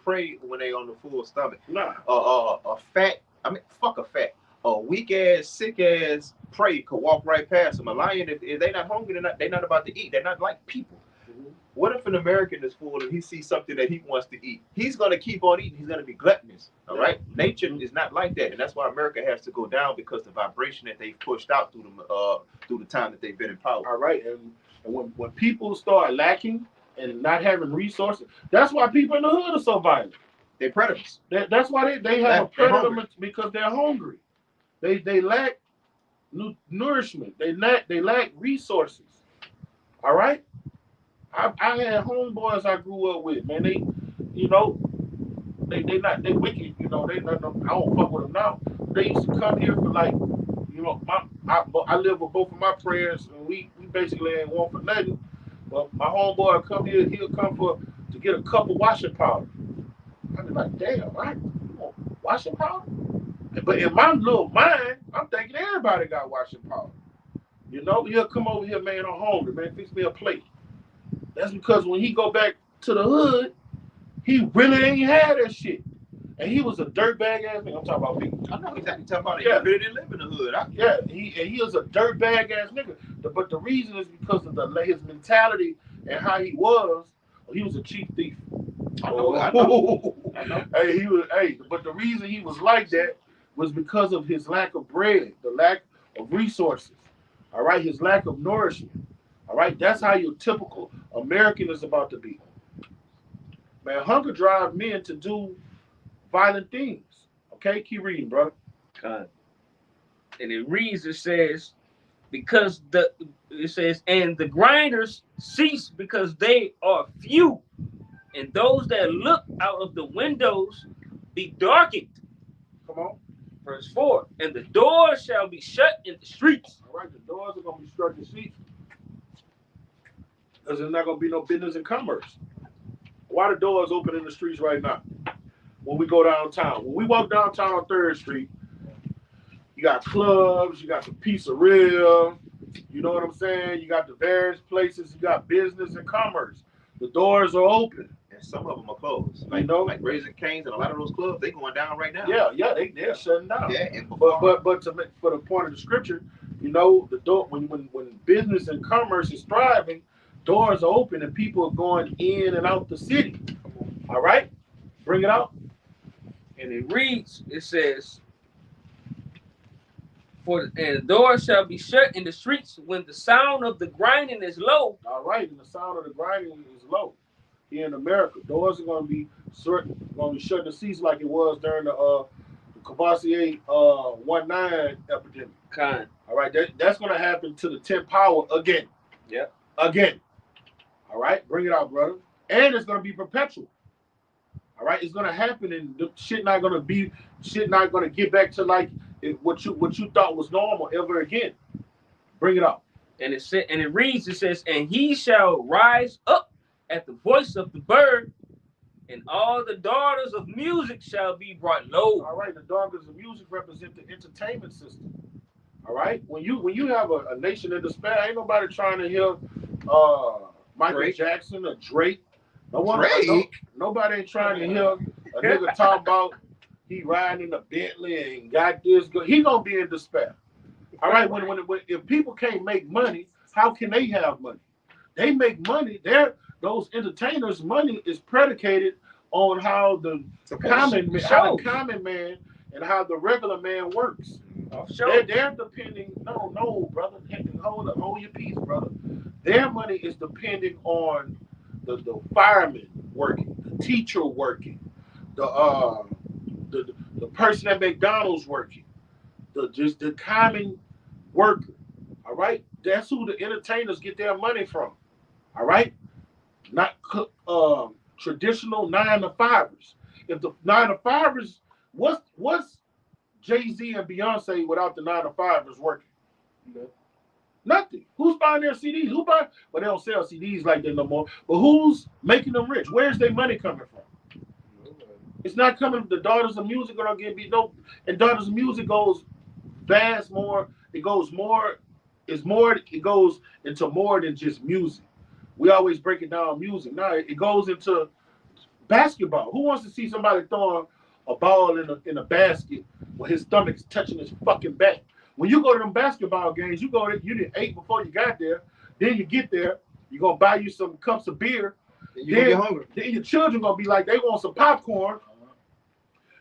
prey when they on the full stomach. Nah. Fuck a fat. A weak ass, sick ass prey could walk right past them. A lion, if they not hungry, they're not about to eat. They're not like people. Mm-hmm. What if an American is full and he sees something that he wants to eat? He's gonna keep on eating. He's gonna be gluttonous. All right. Nature is not like that, and that's why America has to go down, because the vibration that they've pushed out through the time that they've been in power. All right, and when people start lacking and not having resources, that's why people in the hood are so violent. They're predators. That's why they have a predator, because they're hungry. They lack nourishment. They lack resources. All right. I had homeboys I grew up with, man. They wicked. I don't fuck with them now. They used to come here for I live with both of my prayers, and we basically ain't want for nothing. But my homeboy come here, he'll come to get a cup of washing powder. I'd be like, damn, right? Washing powder? But in my little mind, I'm thinking everybody got washing powder. You know, he'll come over here, man, I'm hungry, man, fix me a plate. That's because when he go back to the hood, he really ain't had that shit. And he was a dirtbag ass nigga. I'm talking about me. I know exactly talking about it. Yeah. He really didn't live in the hood. He was a dirtbag ass nigga. But the reason is because of his mentality and how he was a chief thief. I know. But the reason he was like that was because of his lack of bread, the lack of resources. All right, his lack of nourishment. All right, that's how your typical American is about to be. Man, hunger drives men to do violent things. Okay, keep reading, brother. And it reads, it says, and the grinders cease because they are few, and those that look out of the windows be darkened. Come on. Verse 4, and the doors shall be shut in the streets. All right, the doors are going to be shut in the streets because there's not going to be no business and commerce. Why the doors open in the streets right now? When we go downtown. When we walk downtown on 3rd Street, you got clubs, you got the pizzeria, you know what I'm saying? You got the various places, you got business and commerce. The doors are open. And some of them are closed. You know? Like Raising Cane's and a lot of those clubs, they going down right now. Yeah, they're shutting down. Yeah, and but to make, for the point of the scripture, you know, the door when business and commerce is thriving, doors are open and people are going in and out the city. All right? Bring it out. And it reads, it says, and the door shall be shut in the streets when the sound of the grinding is low. All right, and the sound of the grinding is low. Here in America, doors are going to be shut in the seats like it was during the Cavassier 19 epidemic. Kind. All right, that's going to happen to the 10th power again. Yeah. Again. All right, bring it out, brother. And it's going to be perpetual. All right, it's going to happen, and the shit not going to get back to like what you thought was normal ever again. Bring it out. And it reads, it says, and he shall rise up at the voice of the bird, and all the daughters of music shall be brought low. All right, the daughters of music represent the entertainment system. All right, when you have a nation in despair, ain't nobody trying to hear Michael Drake. Jackson or Drake. Drake? Nobody ain't trying to hear a nigga talk about he riding in a Bentley and got this. He gonna be in despair. All right, when if people can't make money, how can they have money? They make money. Those entertainers' money is predicated on how the common man and how the regular man works. They're depending. No, brother. Hold your peace, brother. Their money is depending on the fireman working, the teacher working, the person at McDonald's working, the common worker. All right, that's who the entertainers get their money from. All right, not traditional 9-to-5ers. If the 9-to-5ers, what's Jay-Z and Beyonce without the 9-to-5ers working? No. Nothing. Who's buying their CDs? Who buy? Well, they don't sell CDs like that no more. But who's making them rich? Where's their money coming from? It's not coming. The daughters of music are gonna get no. And daughters of music goes vast more. It goes more. It's more. It goes into more than just music. We always break it down music. Now it goes into basketball. Who wants to see somebody throwing a ball in a basket where his stomach's touching his fucking back? When you go to them basketball games, you didn't ate before you got there. Then you get there, you're gonna buy you some cups of beer. You're gonna get hungry. Then your children gonna be like, they want some popcorn.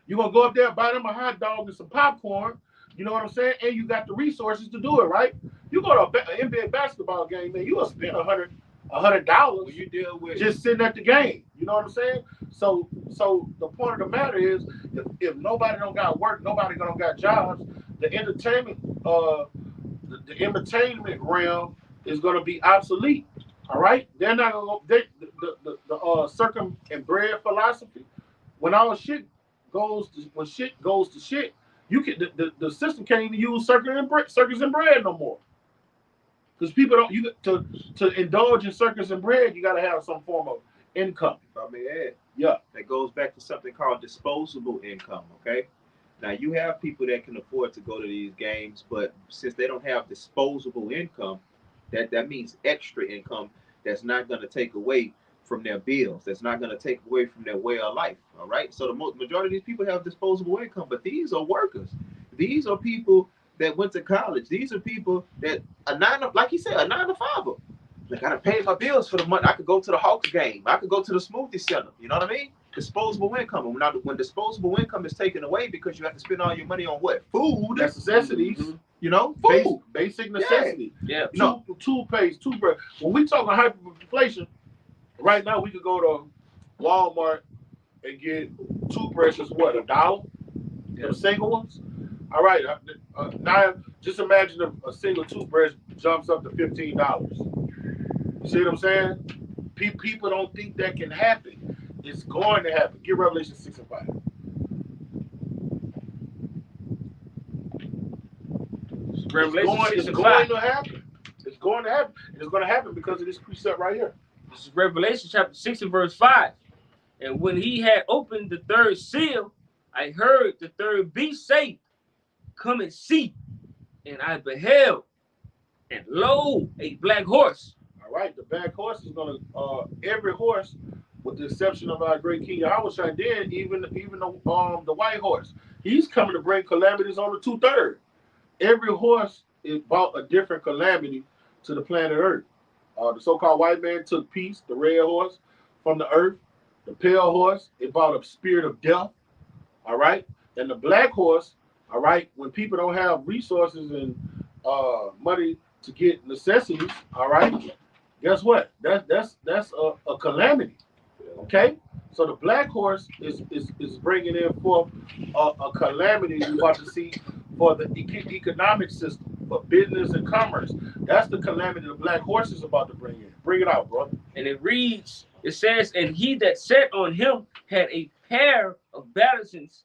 You're gonna go up there, buy them a hot dog and some popcorn. You know what I'm saying? And you got the resources to do it, right? You go to an NBA basketball game, man, you gonna spend $100 When you deal with just sitting at the game. You know what I'm saying? So the point of the matter is, if nobody don't got work, nobody don't got jobs, the entertainment realm is going to be obsolete. All right, they're not going to the circum and bread philosophy. When all shit goes to shit, you can the system can't even use circus and bread no more. Because people don't to indulge in circus and bread, you got to have some form of income. If I may add, Yeah. that goes back to something called disposable income. Okay. Now you have people that can afford to go to these games, but since they don't have disposable income, that means extra income that's not going to take away from their bills. That's not going to take away from their way of life. All right. So the majority of these people have disposable income, but these are workers. These are people that went to college. These are people that like you said, a 9 to 5. I gotta pay my bills for the month. I could go to the Hawks game. I could go to the smoothie center. You know what I mean? Disposable income. And when disposable income is taken away because you have to spend all your money on what? Food. Necessities. Mhm. You know, food. Basic necessity. Yeah. Toothpaste, toothbrush. When we talking hyperinflation, right now we could go to Walmart and get toothbrushes. What, $1? Yeah. The single ones. All right. Now just imagine a single toothbrush jumps up to $15. You see what I'm saying? People don't think that can happen. It's going to happen. Get Revelation 6 and 5. Revelation 6 It's and going 5. to happen. It's going to happen. It's going to happen because of this precept right here. This is Revelation chapter 6 and verse 5. And when he had opened the third seal, I heard the third beast say, "Come and see." And I beheld, and lo, a black horse. All right, the black horse is going to every horse, with the exception of our great King Yahushua, then even the white horse, he's coming to bring calamities on the 2/3. Every horse is brought a different calamity to the planet Earth. The so-called white man took peace, the red horse, from the earth. The pale horse, it brought a spirit of death. All right, and the black horse, all right, when people don't have resources and money to get necessities, all right, guess what? That's a calamity. Okay, so the black horse is bringing in forth a calamity we're about to see for the economic system, for business and commerce. That's the calamity the black horse is about to bring in. Bring it out, brother. And it reads, it says, and he that sat on him had a pair of balances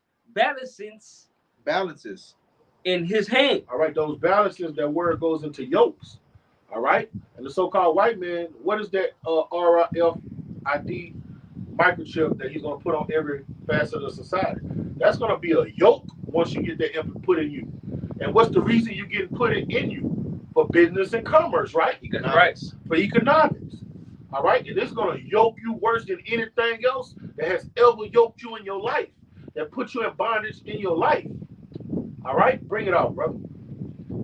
in his hand. All right, those balances, that word goes into yokes. All right, and the so-called white man, what is that RFID microchip that he's going to put on every facet of society? That's going to be a yoke once you get that input put in you. And what's the reason you get put it in you? For business and commerce, right? Economics. For economics. All right, and it's going to yoke you worse than anything else that has ever yoked you in your life, that put you in bondage in your life. All right, bring it out, brother.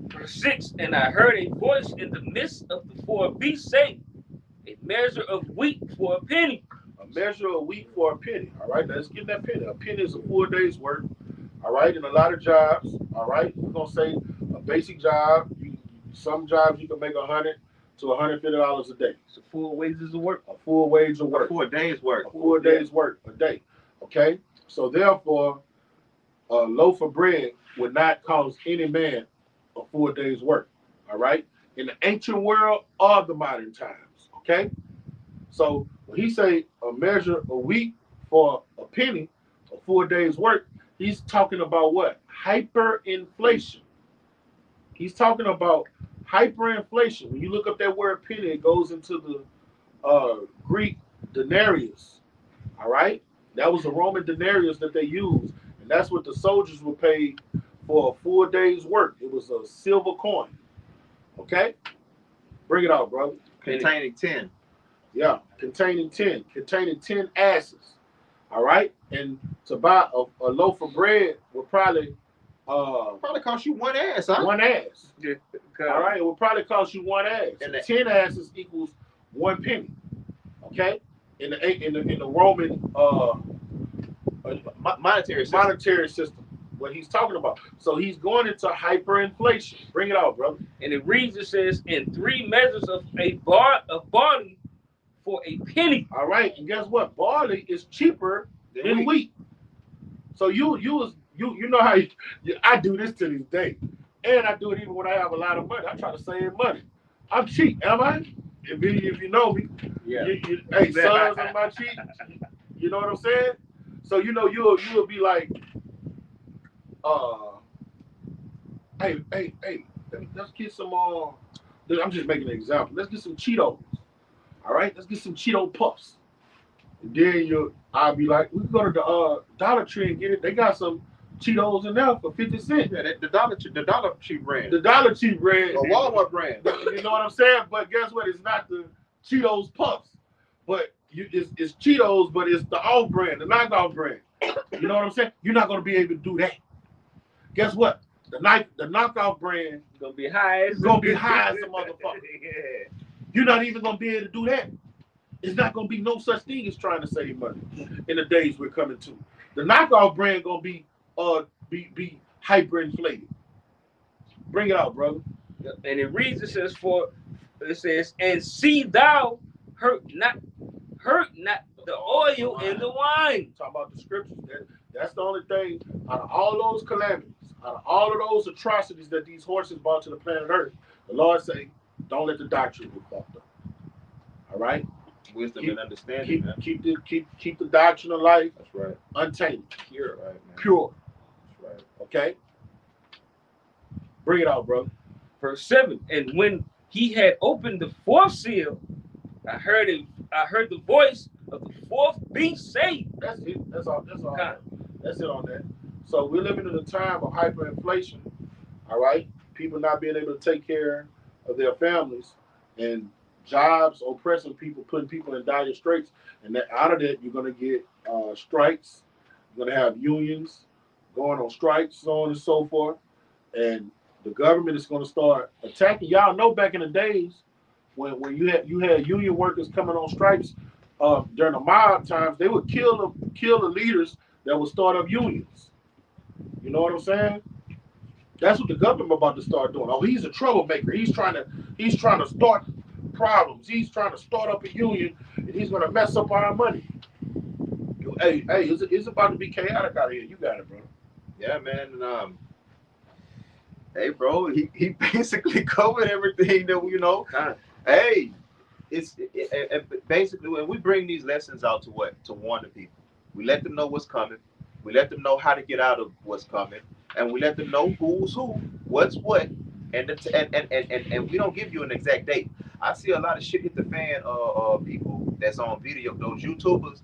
Verse 6, and I heard a voice in the midst of the four beasts say, a measure of wheat for a penny. A measure of wheat for a penny. All right, let's get that penny. A penny is a full day's work. All right, in a lot of jobs. All right, we're gonna say a basic job. Some jobs you can make $100 to $150 a day. So full wages of work. A full wage of work. 4 days work. A full day's work a day. Okay, so therefore, a loaf of bread would not cost any man a full day's work. All right, in the ancient world or the modern times. Okay, so when he say a measure of wheat for a penny, a full day's work, he's talking about what? Hyperinflation. He's talking about hyperinflation. When you look up that word penny, it goes into the Greek denarius. All right, that was the Roman denarius that they used, and that's what the soldiers were paid for a full day's work. It was a silver coin. Okay, bring it out, brother. Containing 10. Yeah, containing 10 asses. All right, and to buy a loaf of bread would probably cost you 1 ass, huh? 1 ass. Yeah. All right, it will probably cost you 1 ass. And 10 asses equals 1 penny. Okay, in the Roman monetary system, what he's talking about. So he's going into hyperinflation. Bring it out, brother. And it reads, it says, in 3 measures of barley for a penny. All right, and guess what? Barley is cheaper than wheat. So you know how I do this to this day, and I do it even when I have a lot of money. I try to save money. I'm cheap, am I? If you know me, Yeah. Hey, sons on my cheek. You know what I'm saying? So you'll be like, hey, let's get some I'm just making an example. Let's get some Cheetos. All right, let's get some Cheeto Puffs. Then I'll be like, we can go to the Dollar Tree and get it. They got some Cheetos in there for 50 cents. Yeah, the Dollar Tree brand. The Dollar Tree brand. Or Walmart brand. You know what I'm saying? But guess what? It's not the Cheetos Puffs. But it's Cheetos, but it's the off brand, the knockoff brand. You know what I'm saying? You're not going to be able to do that. Guess what? The knockoff brand It's gonna be high. is going to be high as a motherfucker. Yeah. You're not even going to be able to do that. It's not going to be no such thing as trying to save money in the days we're coming to. The knockoff brand going to be hyperinflated. Bring it out, brother. And it reads, it says, and see thou hurt not the oil and the wine. Talk about the scriptures. That's the only thing out of all those calamities, out of all of those atrocities that these horses brought to the planet Earth. The Lord say, don't let the doctrine get fucked up. All right. Wisdom and understanding. Keep the doctrine of life. That's right. Untainted. Pure, right, man. Pure. That's right. Okay. Bring it out, bro. Verse 7. And when he had opened the fourth seal, I heard the voice of the fourth beast say. That's it. That's all. Okay. That's it on that. So we're living in a time of hyperinflation. All right. People not being able to take care of their families and jobs oppressing people, putting people in dire straits. And that out of that, you're going to get strikes. You're going to have unions going on strikes, so on and so forth. And the government is going to start attacking. Y'all know back in the days when you had union workers coming on strikes during the mob times, they would kill the leaders that would start up unions. You know what I'm saying? That's what the government about to start doing. Oh, he's a troublemaker. He's trying to start problems. He's trying to start up a union, and he's going to mess up our money. Hey, it's about to be chaotic out here. You got it, bro. Yeah, man. And, hey, bro, he basically covered everything that we know. Hey, it's basically when we bring these lessons out to warn the people. We let them know what's coming. We let them know how to get out of what's coming, and we let them know who's who, what's what, and we don't give you an exact date. I see a lot of shit hit the fan people that's on video, those YouTubers.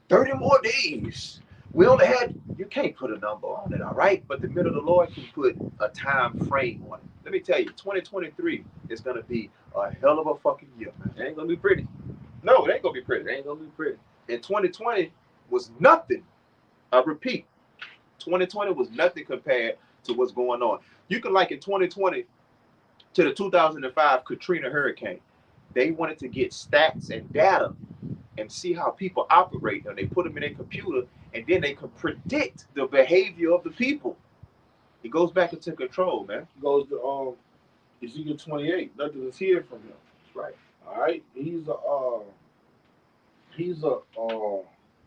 30 more days. We only had, you can't put a number on it, all right? But the minute the Lord can put a time frame on it. Let me tell you, 2023 is going to be a hell of a fucking year, man. It ain't gonna be pretty. No, it ain't going to be pretty. It ain't gonna be pretty. And 2020 was nothing. I repeat, 2020 was nothing compared to what's going on. You can liken 2020 to the 2005 Katrina hurricane. They wanted to get stats and data and see how people operate, and they put them in a computer, and then they can predict the behavior of the people. It goes back into control, man. It goes to Ezekiel 28. Nothing is hid from him. That's right. All right.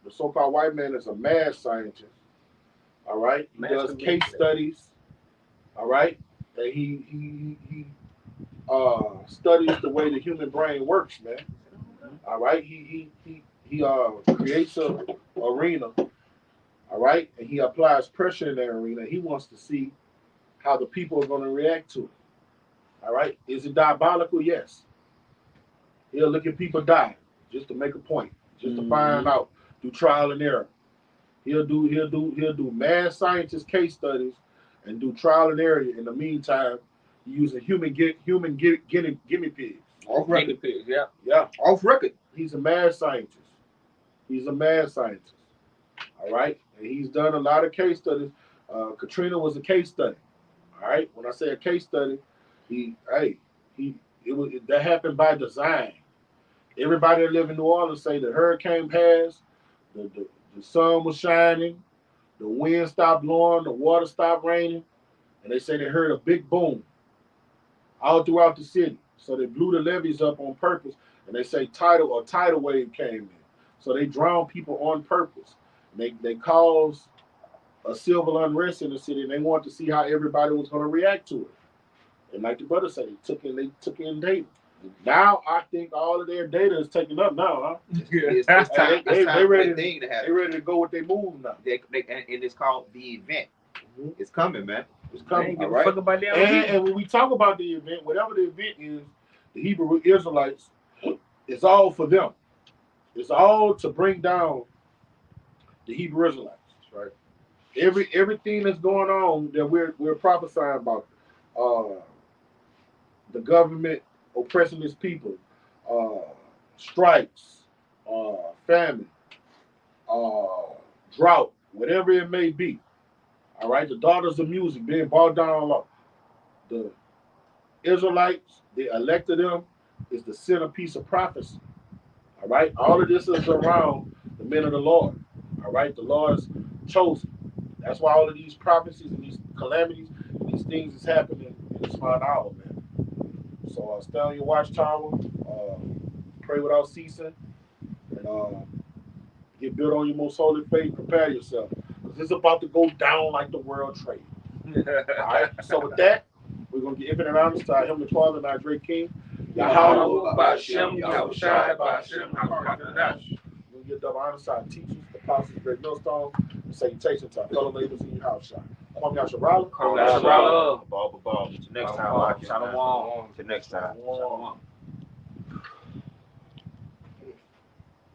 The so-called white man is a mad scientist. All right. He does case studies. All right. And he studies the way the human brain works, man. All right. He creates a arena. All right. And he applies pressure in that arena. He wants to see how the people are going to react to it. All right. Is it diabolical? Yes. He'll look at people die just to make a point, just to find out, do trial and error. He'll do mad scientist case studies and do trial and error. In the meantime, using human guinea pigs. Off record. Yeah. Off record. He's a mad scientist. All right. And he's done a lot of case studies. Katrina was a case study. All right. When I say a case study, that happened by design. Everybody that live in New Orleans say the hurricane passed, the sun was shining, the wind stopped blowing, the water stopped raining, and they say they heard a big boom all throughout the city. So they blew the levees up on purpose, and they say tidal wave came in. So they drowned people on purpose. They caused a civil unrest in the city, and they wanted to see how everybody was going to react to it. And like the brother said, they took in data. Now I think all of their data is taken up now, huh? It's time they ready to happen. They ready to go with their move now. And it's called the event. It's coming, man. It's coming. All Right? right. And when we talk about the event, whatever the event is, the Hebrew Israelites, it's all for them. It's all to bring down the Hebrew Israelites. That's right. Everything that's going on that we're prophesying about, the government oppressing its people, strikes, famine, drought, whatever it may be. All right, the daughters of music being brought down low. The Israelites, they elected them, is the centerpiece of prophecy. All right, all of this is around the men of the Lord. All right, the Lord's chosen. That's why all of these prophecies and these calamities and these things is happening in this fine hour, man. So stay on your watchtower, pray without ceasing, and get built on your most holy faith. Prepare yourself, because it's about to go down like the world trade. All right. So with that, we're gonna get infinite honors to our Heavenly Father and our great King. Yahweh Ba'Shem, Yahushai Ba'Shem, HaKadosh. We'll get double honors to our teachers, the apostles, great millstone, and salutation to our fellow laborers in your house. Kwame Yasharala. Kwame Yasharala. Ball. Until next time, Shalom. Until next time. Shalom.